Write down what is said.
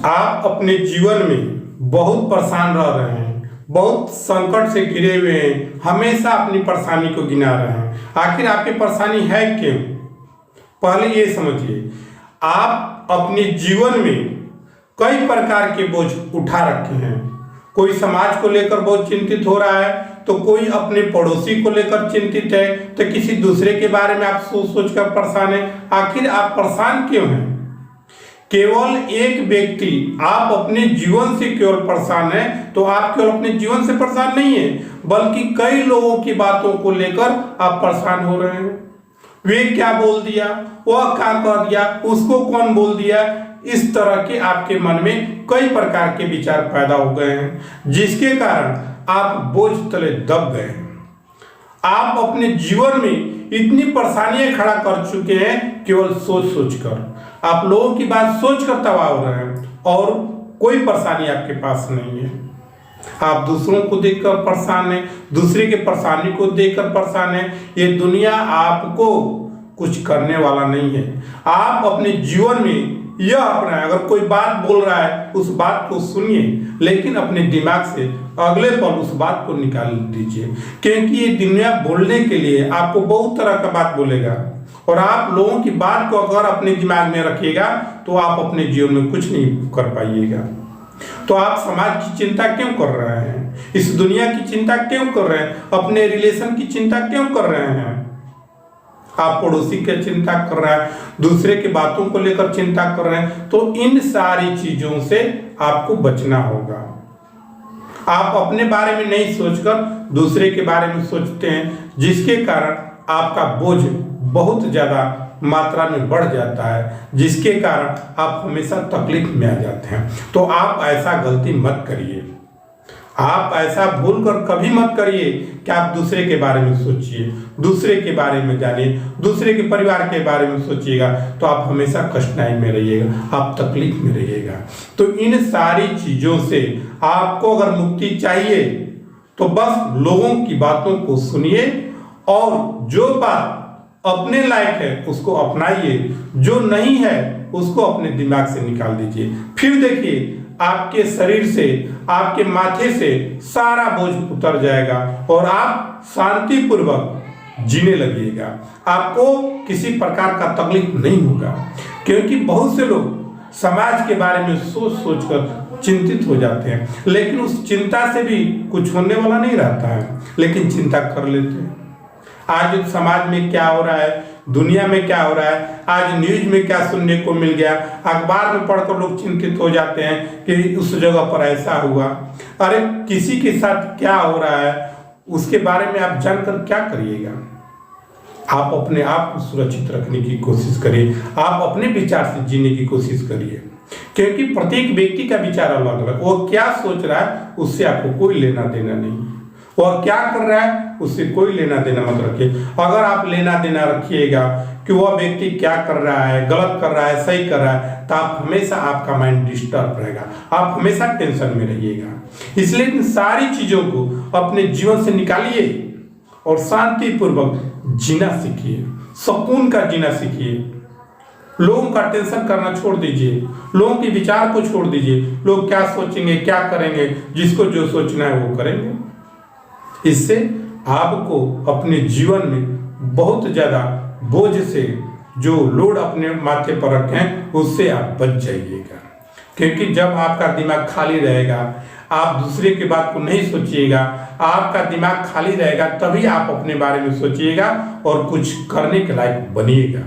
आप अपने जीवन में बहुत परेशान रह रहे हैं, बहुत संकट से घिरे हुए हैं, हमेशा अपनी परेशानी को गिना रहे हैं। आखिर आपकी परेशानी है क्यों? पहले ये समझिए, आप अपने जीवन में कई प्रकार के बोझ उठा रखे हैं। कोई समाज को लेकर बहुत चिंतित हो रहा है, तो कोई अपने पड़ोसी को लेकर चिंतित है, तो किसी दूसरे के बारे में आप सोच सोच कर परेशान है। आखिर आप परेशान क्यों हैं? केवल एक व्यक्ति आप अपने जीवन से केवल परेशान है, तो आप केवल अपने जीवन से परेशान नहीं है, बल्कि कई लोगों की बातों को लेकर आप परेशान हो रहे हैं। वे क्या बोल दिया, वह क्या कह दिया, उसको कौन बोल दिया, इस तरह के आपके मन में कई प्रकार के विचार पैदा हो गए हैं, जिसके कारण आप बोझ तले दब गए हैं। आप अपने जीवन में इतनी परेशानियां खड़ा कर चुके हैं केवल सोच सोच कर। आप लोगों की बात सोच कर तबाह हो रहे हैं और कोई परेशानी आपके पास नहीं है। आप दूसरों को देखकर परेशान हैं, दूसरे के परेशानी को देखकर परेशान हैं। ये दुनिया आपको कुछ करने वाला नहीं है। आप अपने जीवन में यह अपनाएं, अगर कोई बात बोल रहा है उस बात को सुनिए, लेकिन अपने दिमाग से अगले पल उस बात को निकाल दीजिए, क्योंकि ये दुनिया बोलने के लिए आपको बहुत तरह का बात बोलेगा, और आप लोगों की बात को अगर अपने दिमाग में रखिएगा तो आप अपने जीवन में कुछ नहीं कर पाइएगा। तो आप समाज की चिंता क्यों कर रहे हैं? इस दुनिया की चिंता क्यों कर रहे हैं? अपने रिलेशन की चिंता क्यों कर रहे हैं? आप पड़ोसी की चिंता कर रहे हैं, दूसरे की बातों को लेकर चिंता कर रहे हैं, तो इन सारी चीजों से आपको बचना होगा। आप अपने बारे में नहीं सोचकर दूसरे के बारे में सोचते हैं, जिसके कारण आपका बोझ बहुत ज्यादा मात्रा में बढ़ जाता है, जिसके कारण आप हमेशा तकलीफ में आ जाते हैं। तो आप ऐसा गलती मत करिए। आप ऐसा भूल कर कभी मत करिए कि आप दूसरे के बारे में सोचिए, दूसरे के बारे में जानिए, दूसरे के परिवार के बारे में सोचिएगा, तो आप हमेशा कठिनाई में रहिएगा, आप तकलीफ में रहिएगा। तो इन सारी चीजों से आपको अगर मुक्ति चाहिए तो बस लोगों की बातों को सुनिए, और जो बात अपने लायक है उसको अपनाइए, जो नहीं है उसको अपने दिमाग से निकाल दीजिए। फिर देखिए, आपके शरीर से, आपके माथे से सारा बोझ उतर जाएगा और आप शांति पूर्वक जीने लगिएगा। आपको किसी प्रकार का तकलीफ नहीं होगा, क्योंकि बहुत से लोग समाज के बारे में सोच सोच कर चिंतित हो जाते हैं, लेकिन उस चिंता से भी कुछ होने वाला नहीं रहता है, लेकिन चिंता कर लेते हैं। आज समाज में क्या हो रहा है, दुनिया में क्या हो रहा है, आज न्यूज में क्या सुनने को मिल गया, अखबार में पढ़कर लोग चिंतित हो जाते हैं कि उस जगह पर ऐसा हुआ। अरे किसी के साथ क्या हो रहा है उसके बारे में आप जानकर क्या करिएगा? आप अपने आप को सुरक्षित रखने की कोशिश करिए, आप अपने विचार से जीने की कोशिश करिए, क्योंकि प्रत्येक व्यक्ति का विचार अलग अलग। वो क्या सोच रहा है उससे आपको कोई लेना देना नहीं, वह क्या कर रहा है उससे कोई लेना देना मत रखिए। अगर आप लेना देना रखिएगा कि वह व्यक्ति क्या कर रहा है, गलत कर रहा है, सही कर रहा है, तो आप हमेशा, आपका माइंड डिस्टर्ब रहेगा, आप हमेशा टेंशन में रहिएगा। इसलिए इन सारी चीजों को अपने जीवन से निकालिए और शांति पूर्वक जीना सीखिए, सुकून का जीना सीखिए। लोगों का टेंशन करना छोड़ दीजिए, लोगों के विचार को छोड़ दीजिए। लोग क्या सोचेंगे, क्या करेंगे, जिसको जो सोचना है वो करेंगे। इससे आपको अपने जीवन में बहुत ज्यादा बोझ से, जो लोड अपने माथे पर रखें, उससे आप बच जाइएगा। क्योंकि जब आपका दिमाग खाली रहेगा, आप दूसरे की बात को नहीं सोचिएगा, आपका दिमाग खाली रहेगा, तभी आप अपने बारे में सोचिएगा और कुछ करने के लायक बनिएगा।